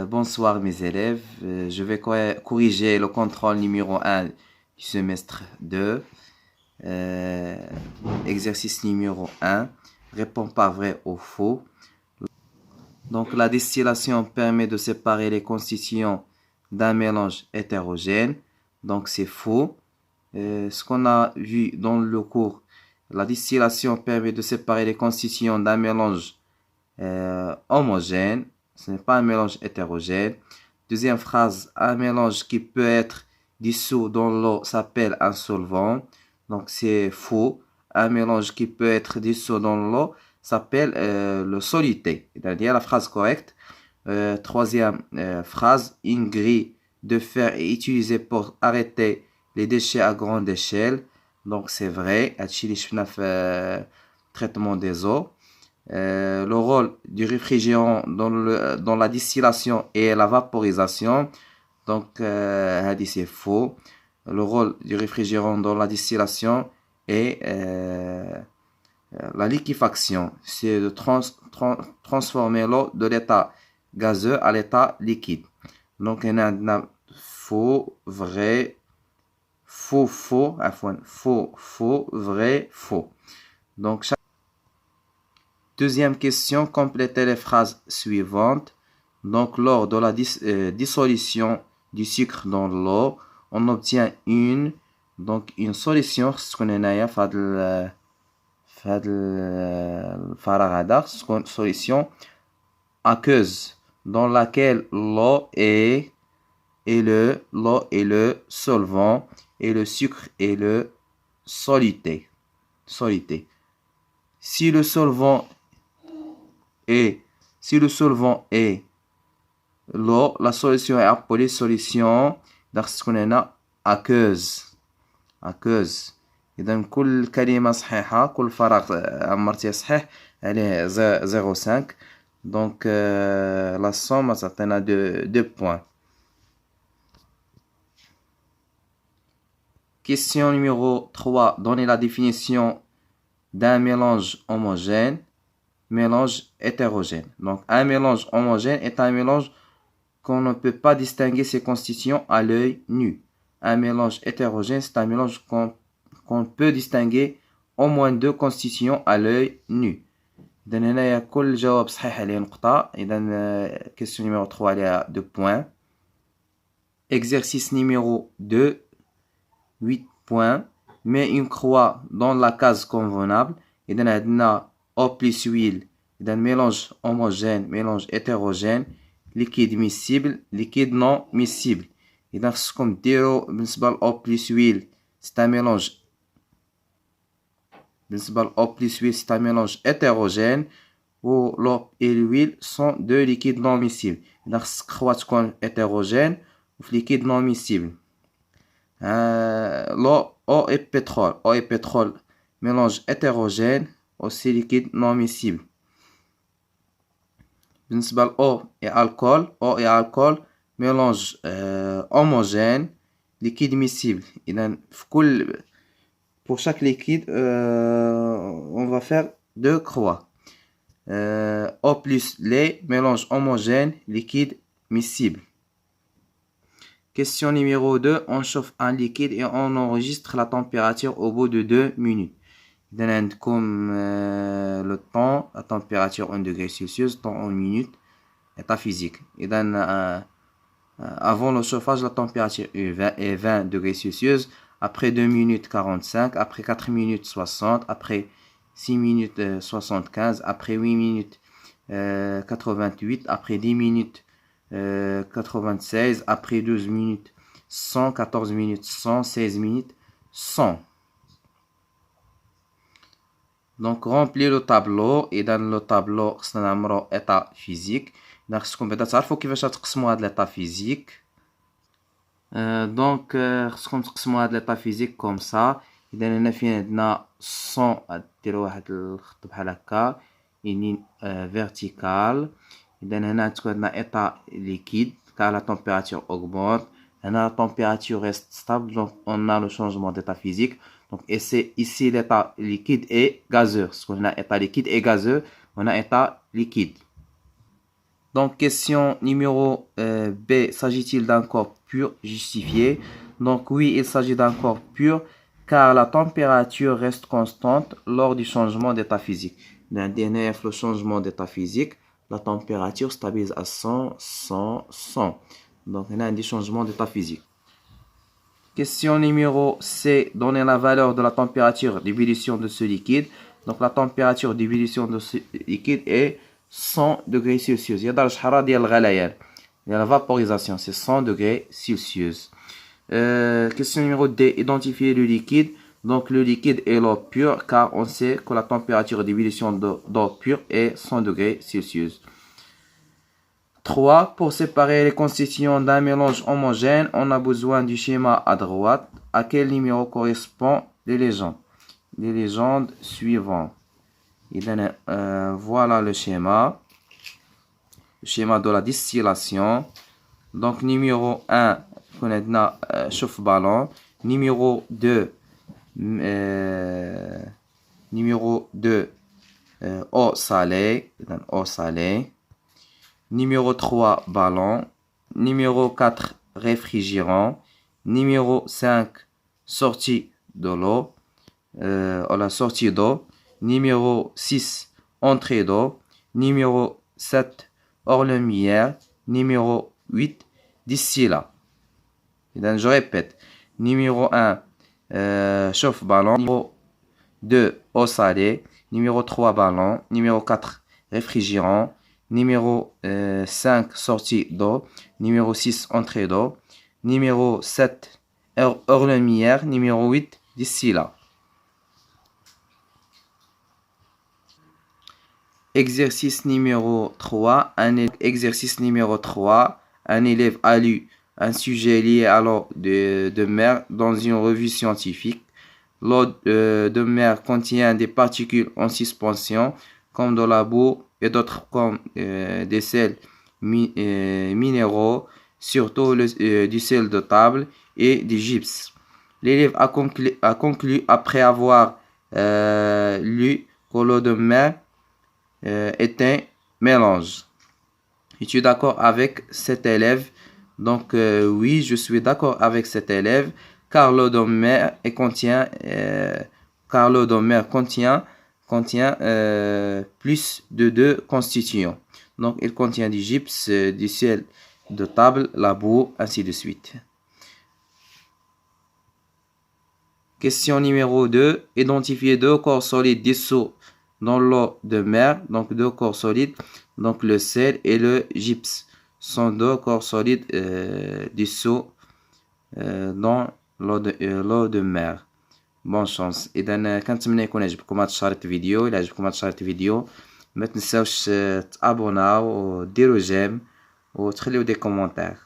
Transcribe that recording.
Bonsoir mes élèves, je vais corriger le contrôle numéro 1 du semestre 2. Exercice numéro 1, réponds par vrai ou faux. Donc la distillation permet de séparer les constituants d'un mélange hétérogène, donc c'est faux. Ce qu'on a vu dans le cours, la distillation permet de séparer les constituants d'un mélange homogène, ce n'est pas un mélange hétérogène. Deuxième phrase, un mélange qui peut être dissous dans l'eau s'appelle un solvant. Donc c'est faux. Un mélange qui peut être dissous dans l'eau s'appelle le soluté. C'est-à-dire la phrase correcte. Troisième phrase, une grille de fer est utilisée pour arrêter les déchets à grande échelle. Donc c'est vrai. Traitement des eaux. Le rôle du réfrigérant dans la distillation et la vaporisation. Donc, c'est faux. Le rôle du réfrigérant dans la distillation et la liquéfaction, c'est de transformer l'eau de l'état gazeux à l'état liquide. Donc, il y a faux, vrai, faux, faux, vrai, faux. Donc, deuxième question, complétez les phrases suivantes. Donc, lors de la dissolution du sucre dans l'eau, on obtient une solution, solution aqueuse, dans laquelle l'eau est le solvant et le sucre est le soluté. Si le solvant est l'eau, la solution est appelée solution aqueuse. إذا كل كلمة صحيحة كل فراغ عمرتيه صحيح عليه 0,5. Donc la somme تعطينا 2 points. Question numéro 3. Donnez la définition d'un mélange homogène, mélange hétérogène. Donc, un mélange homogène est un mélange qu'on ne peut pas distinguer ses constituants à l'œil nu. Un mélange hétérogène, c'est un mélange qu'on peut distinguer au moins 2 constituants à l'œil nu. إذا هنايا كل جواب صحيح عليه نقطة. إذا question numéro 3 عليها 2 points. Exercice numéro 2, 8 points. Mets une croix dans la case convenable. إذا عندنا eau plus huile. إذا mélange homogène, mélange hétérogène, liquide miscible, liquide non miscible. إذا خصكم ديروا بالنسبة ل eau plus huile, c'est un mélange. بالنسبة ل eau plus huile, c'est un mélange hétérogène. و l'eau et l'huile sont 2 liquides non miscibles. إذا خصك croix تكون hétérogène و liquide non miscible. L'eau et pétrole, mélange hétérogène, aussi liquide non miscible. بالنسبة ل eau et alcool, mélange homogène, liquide miscible. إذا pour chaque liquide, on va faire 2 croix. Eau plus lait, mélange homogène, liquide miscible. Question numéro 2. On chauffe un liquide et on enregistre la température au bout de 2 minutes. إذا عندكم le temps, la température en degrés Celsius, temps en minutes, état physique. إذا avant le chauffage, la température est 20 degrés Celsius. Après 2 minutes 45, après 4 minutes 60, après 6 minutes 75, après 8 minutes 88, après 10 minutes 96, après 12 minutes 100, 14 minutes 100, 16 minutes 100. Donc remplis le tableau. إذا le tableau خصنا نعمرو état physique. إذا خصكم بعدا تعرفوا كيفاش تقسموا هاد l'état physique. Donc خصكم تقسموا هاد l'état physique comme ça. إذا هنا فين عندنا 100 ديروا واحد الخط بحال هكا يعني vertical. إذا هنا تكون عندنا état liquide car la température augmente. هنا la température reste stable, donc on a le changement d'état physique. Donc ici l'état liquide et gazeux. Parce qu'on a état liquide et gazeux, on a état liquide. Donc, question numéro B, s'agit-il d'un corps pur justifié? Donc, oui, il s'agit d'un corps pur car la température reste constante lors du changement d'état physique. Le changement d'état physique, la température stabilise à 100, 100, 100. Donc, il y a un changement d'état physique. Question numéro C, donner la valeur de la température d'ébullition de ce liquide. Donc, la température d'ébullition de ce liquide est 100 degrés Celsius. Il y a la vaporisation, c'est 100 degrés Celsius. Question numéro D, identifier le liquide. Donc, le liquide est l'eau pure car on sait que la température d'ébullition d'eau pure est 100 degrés Celsius. 3. Pour séparer les constituants d'un mélange homogène, on a besoin du schéma à droite. À quel numéro correspond les légendes? Les légendes suivantes. Voilà le schéma. Le schéma de la distillation. Donc, numéro 1, chauffe-ballon. Numéro 2, eau salée. Eau salée. Numéro 3, ballon. Numéro 4, réfrigérant. Numéro 5, sortie de l'eau. La sortie d'eau. Numéro 6, entrée d'eau. Numéro 7, hors-lumière. Numéro 8, distillat. Je répète. Numéro 1, chauffe-ballon. Numéro 2, eau salée. Numéro 3, ballon. Numéro 4, réfrigérant. Numéro 5, sortie d'eau. Numéro 6, entrée d'eau. Numéro 7, hors-lumière. Numéro 8, distillat. Exercice numéro 3. Exercice numéro 3. Un élève a lu un sujet lié à l'eau de mer dans une revue scientifique. L'eau de mer contient des particules en suspension comme de la boue et d'autres comme des sels minéraux, surtout du sel de table et du gypse. L'élève a conclu après avoir lu que l'eau de mer est un mélange. Es-tu d'accord avec cet élève? Donc oui, je suis d'accord avec cet élève car l'eau de mer contient plus de deux constituants. Donc il contient du gypse, du sel de table, la boue, ainsi de suite. Question numéro 2. Identifier deux corps solides dissous dans l'eau de mer. Donc deux corps solides, donc le sel et le gypse sont deux corps solides dissous dans l'eau de mer. Bonne chance. إذا كنتمنى يكون عجبكم هاد الشريط فيديو. إلا عجبكم هاد الشريط فيديو ما تنساوش تابوناو وديروا جيم وتخليو دي كومونتير.